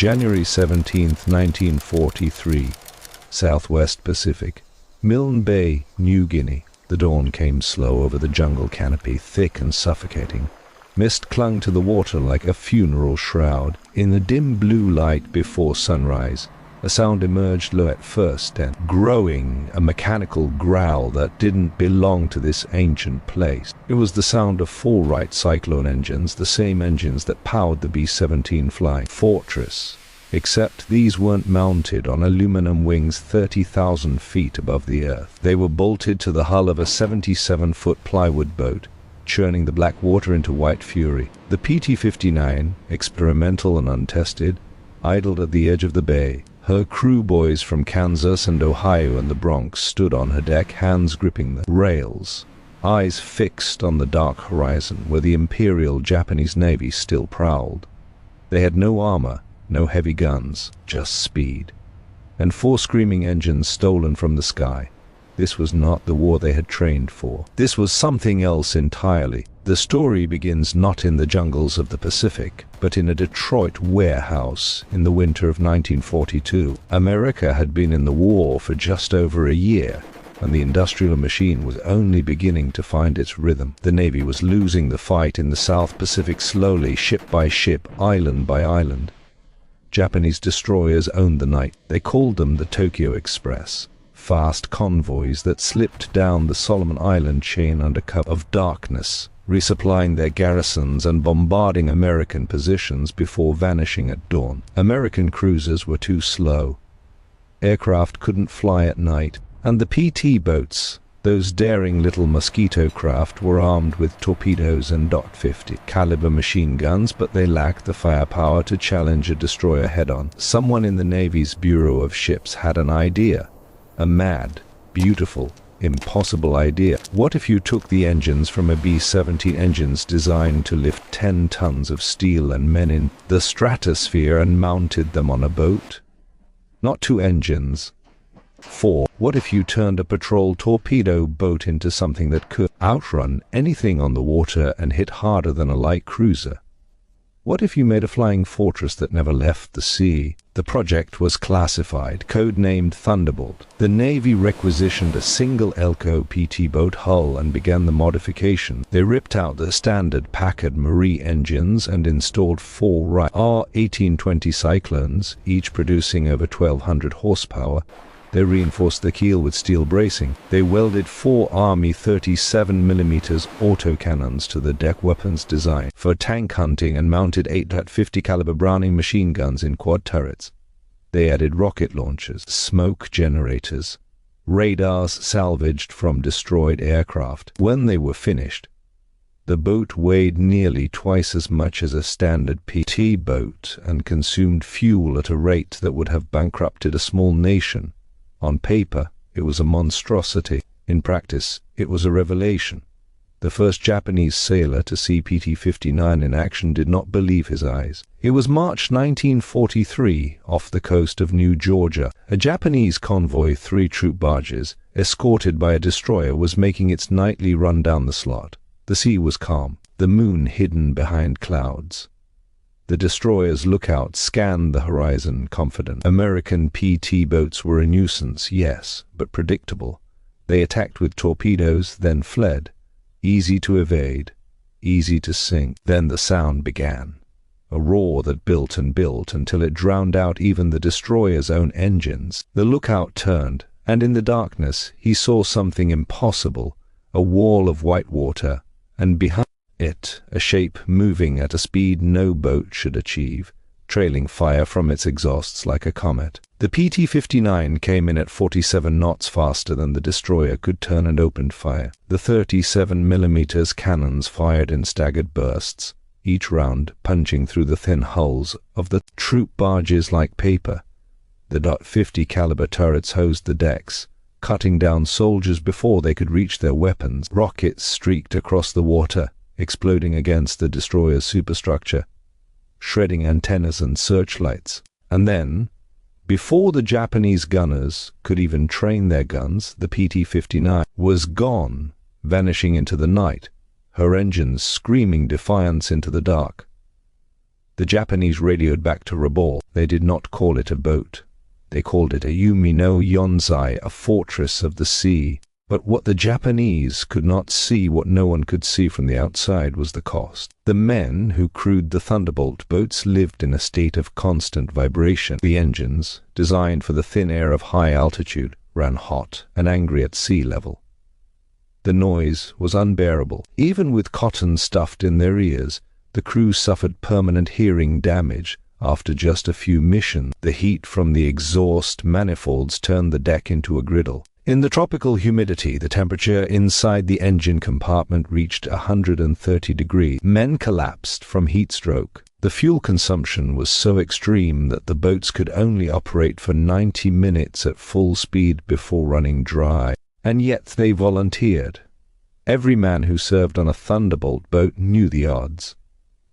January 17, 1943, Southwest Pacific, Milne Bay, New Guinea. The dawn came slow over the jungle canopy, thick and suffocating. Mist clung to the water like a funeral shroud. In the dim blue light before sunrise, a sound emerged low at first and growing, a mechanical growl that didn't belong to this ancient place. It was the sound of 4 Wright Cyclone engines, the same engines that powered the B-17 flying fortress, except these weren't mounted on aluminum wings 30,000 feet above the earth. They were bolted to the hull of a 77-foot plywood boat, churning the black water into white fury. The PT-59, experimental and untested, idled at the edge of the bay. Her crew boys from Kansas and Ohio and the Bronx stood on her deck, hands gripping the rails, eyes fixed on the dark horizon where the Imperial Japanese Navy still prowled. They had no armor, no heavy guns, just speed, and 4 screaming engines stolen from the sky. This was not the war they had trained for. This was something else entirely. The story begins not in the jungles of the Pacific, but in a Detroit warehouse in the winter of 1942. America had been in the war for just over a year, and the industrial machine was only beginning to find its rhythm. The Navy was losing the fight in the South Pacific slowly, ship by ship, island by island. Japanese destroyers owned the night. They called them the Tokyo Express. Fast convoys that slipped down the Solomon Island chain under cover of darkness, resupplying their garrisons and bombarding American positions before vanishing at dawn. American cruisers were too slow. Aircraft couldn't fly at night, and the PT boats, those daring little mosquito craft, were armed with torpedoes and .50 caliber machine guns, but they lacked the firepower to challenge a destroyer head-on. Someone in the Navy's Bureau of Ships had an idea. A mad, beautiful, impossible idea. What if you took the engines from a B-17 engines designed to lift 10 tons of steel and men in the stratosphere and mounted them on a boat? Not 2 engines, 4. What if you turned a patrol torpedo boat into something that could outrun anything on the water and hit harder than a light cruiser? What if you made a flying fortress that never left the sea? The project was classified, codenamed Thunderbolt. The Navy requisitioned a single Elco PT boat hull and began the modification. They ripped out the standard Packard Marie engines and installed 4 Wright R-1820 Cyclones, each producing over 1,200 horsepower. They reinforced the keel with steel bracing. They welded 4 Army 37mm autocannons to the deck weapons design for tank hunting and mounted 8.50 caliber Browning machine guns in quad turrets. They added rocket launchers, smoke generators, radars salvaged from destroyed aircraft. When they were finished, the boat weighed nearly twice as much as a standard PT boat and consumed fuel at a rate that would have bankrupted a small nation. On paper, it was a monstrosity. In practice, it was a revelation. The first Japanese sailor to see PT-59 in action did not believe his eyes. It was March 1943, off the coast of New Georgia. A Japanese convoy, 3 troop barges, escorted by a destroyer, was making its nightly run down the slot. The sea was calm, the moon hidden behind clouds. The destroyer's lookout scanned the horizon, confident. American PT boats were a nuisance, yes, but predictable. They attacked with torpedoes, then fled. Easy to evade, easy to sink. Then the sound began. A roar that built and built until it drowned out even the destroyer's own engines. The lookout turned, and in the darkness he saw something impossible, a wall of white water, and behind it, a shape moving at a speed no boat should achieve, trailing fire from its exhausts like a comet. The PT-59 came in at 47 knots faster than the destroyer could turn and opened fire. The 37mm cannons fired in staggered bursts, each round punching through the thin hulls of the troop barges like paper. The .50 caliber turrets hosed the decks, cutting down soldiers before they could reach their weapons. Rockets streaked across the water, exploding against the destroyer's superstructure, shredding antennas and searchlights. And then, before the Japanese gunners could even train their guns, the PT-59 was gone, vanishing into the night, her engines screaming defiance into the dark. The Japanese radioed back to Rabaul. They did not call it a boat. They called it a Yumi no Yonzai, a fortress of the sea. But what the Japanese could not see, what no one could see from the outside, was the cost. The men who crewed the Thunderbolt boats lived in a state of constant vibration. The engines, designed for the thin air of high altitude, ran hot and angry at sea level. The noise was unbearable. Even with cotton stuffed in their ears, the crew suffered permanent hearing damage. After just a few missions, the heat from the exhaust manifolds turned the deck into a griddle. In the tropical humidity, the temperature inside the engine compartment reached 130 degrees. Men collapsed from heat stroke. The fuel consumption was so extreme that the boats could only operate for 90 minutes at full speed before running dry. And yet they volunteered. Every man who served on a Thunderbolt boat knew the odds.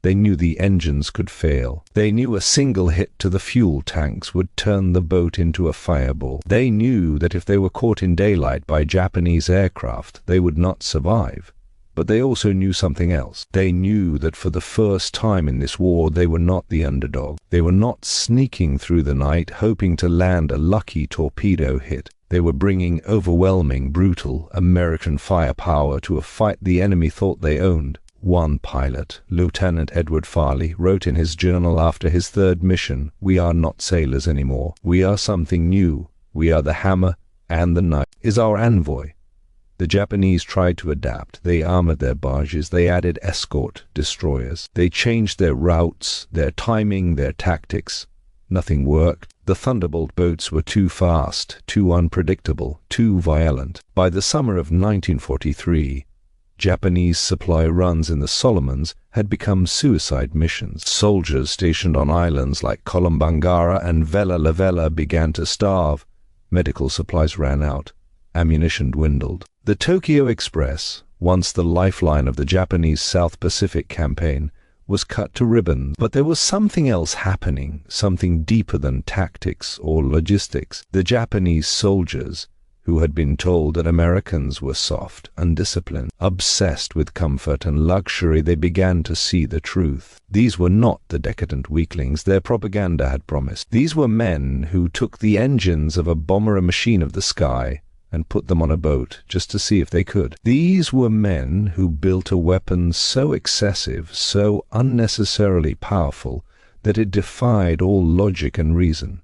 They knew the engines could fail. They knew a single hit to the fuel tanks would turn the boat into a fireball. They knew that if they were caught in daylight by Japanese aircraft, they would not survive. But they also knew something else. They knew that for the first time in this war, they were not the underdog. They were not sneaking through the night, hoping to land a lucky torpedo hit. They were bringing overwhelming, brutal American firepower to a fight the enemy thought they owned. One pilot, Lieutenant Edward Farley, wrote in his journal after his third mission, "We are not sailors anymore. We are something new. We are the hammer and the knife." Is our envoy. The Japanese tried to adapt. They armored their barges. They added escort destroyers. They changed their routes, their timing, their tactics. Nothing worked. The Thunderbolt boats were too fast, too unpredictable, too violent. By the summer of 1943, Japanese supply runs in the Solomons had become suicide missions. Soldiers stationed on islands like Kolombangara and Vella La Vella began to starve. Medical supplies ran out. Ammunition dwindled. The Tokyo Express, once the lifeline of the Japanese South Pacific campaign, was cut to ribbons. But there was something else happening, something deeper than tactics or logistics. The Japanese soldiers, who had been told that Americans were soft, undisciplined, obsessed with comfort and luxury, they began to see the truth. These were not the decadent weaklings their propaganda had promised. These were men who took the engines of a bomber machine of the sky and put them on a boat just to see if they could. These were men who built a weapon so excessive, so unnecessarily powerful, that it defied all logic and reason.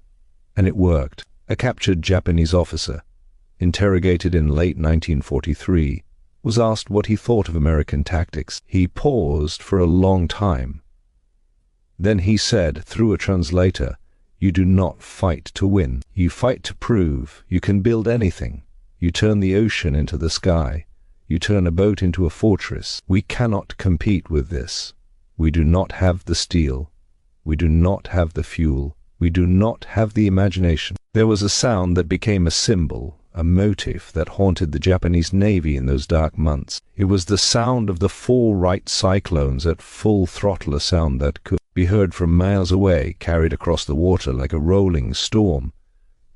And it worked. A captured Japanese officer, interrogated in late 1943, was asked what he thought of American tactics. He paused for a long time. Then he said, through a translator, "You do not fight to win. You fight to prove you can build anything. You turn the ocean into the sky. You turn a boat into a fortress. We cannot compete with this. We do not have the steel. We do not have the fuel. We do not have the imagination." There was a sound that became a symbol, a motif that haunted the Japanese Navy in those dark months. It was the sound of the 4 right cyclones at full throttle, a sound that could be heard from miles away, carried across the water like a rolling storm.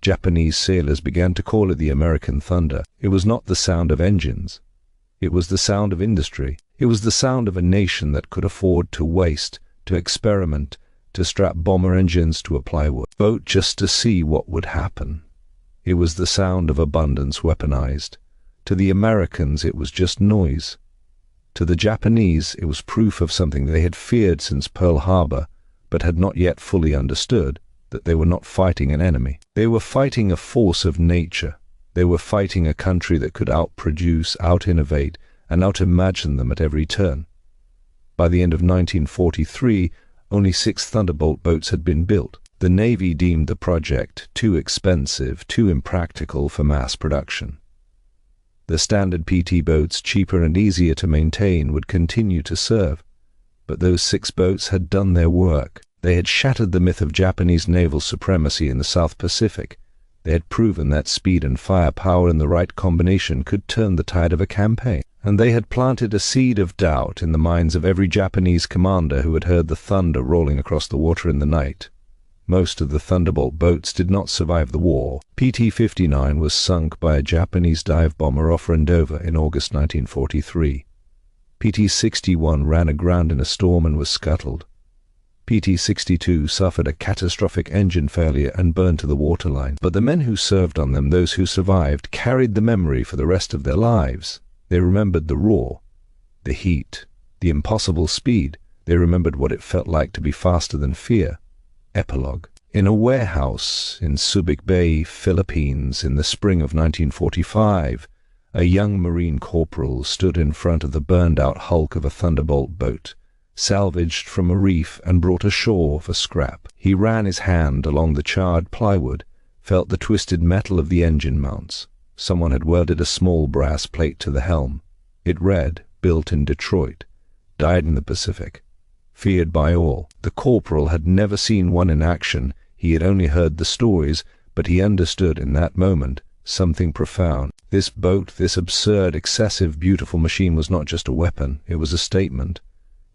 Japanese sailors began to call it the American thunder. It was not the sound of engines. It was the sound of industry. It was the sound of a nation that could afford to waste, to experiment, to strap bomber engines to a plywood boat just to see what would happen. It was the sound of abundance weaponized. To the Americans, it was just noise. To the Japanese, it was proof of something they had feared since Pearl Harbor, but had not yet fully understood, that they were not fighting an enemy. They were fighting a force of nature. They were fighting a country that could outproduce, out-innovate, and out-imagine them at every turn. By the end of 1943, only 6 Thunderbolt boats had been built. The Navy deemed the project too expensive, too impractical for mass production. The standard PT boats, cheaper and easier to maintain, would continue to serve. But those 6 boats had done their work. They had shattered the myth of Japanese naval supremacy in the South Pacific. They had proven that speed and firepower in the right combination could turn the tide of a campaign. And they had planted a seed of doubt in the minds of every Japanese commander who had heard the thunder rolling across the water in the night. Most of the Thunderbolt boats did not survive the war. PT-59 was sunk by a Japanese dive bomber off Rendova in August 1943. PT-61 ran aground in a storm and was scuttled. PT-62 suffered a catastrophic engine failure and burned to the waterline. But the men who served on them, those who survived, carried the memory for the rest of their lives. They remembered the roar, the heat, the impossible speed. They remembered what it felt like to be faster than fear. Epilogue. In a warehouse in Subic Bay, Philippines, in the spring of 1945, a young Marine corporal stood in front of the burned-out hulk of a Thunderbolt boat, salvaged from a reef and brought ashore for scrap. He ran his hand along the charred plywood, felt the twisted metal of the engine mounts. Someone had welded a small brass plate to the helm. It read, "Built in Detroit, died in the Pacific." Feared by all. The corporal had never seen one in action. He had only heard the stories, but he understood in that moment something profound. This boat, this absurd, excessive, beautiful machine was not just a weapon. It was a statement.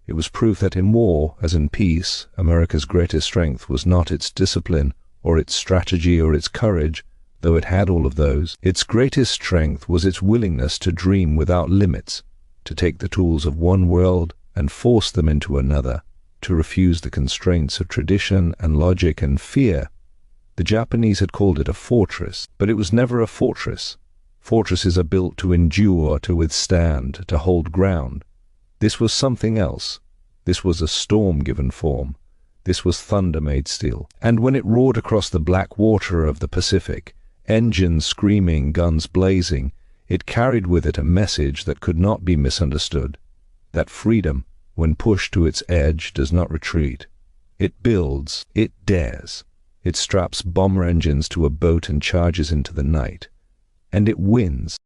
It was proof that in war, as in peace, America's greatest strength was not its discipline, or its strategy, or its courage, though it had all of those. Its greatest strength was its willingness to dream without limits, to take the tools of one world and force them into another, to refuse the constraints of tradition and logic and fear. The Japanese had called it a fortress, but it was never a fortress. Fortresses are built to endure, to withstand, to hold ground. This was something else. This was a storm given form. This was thunder made steel. And when it roared across the black water of the Pacific, engines screaming, guns blazing, it carried with it a message that could not be misunderstood. That freedom, when pushed to its edge, does not retreat. It builds, it dares. It straps bomber engines to a boat and charges into the night. And it wins.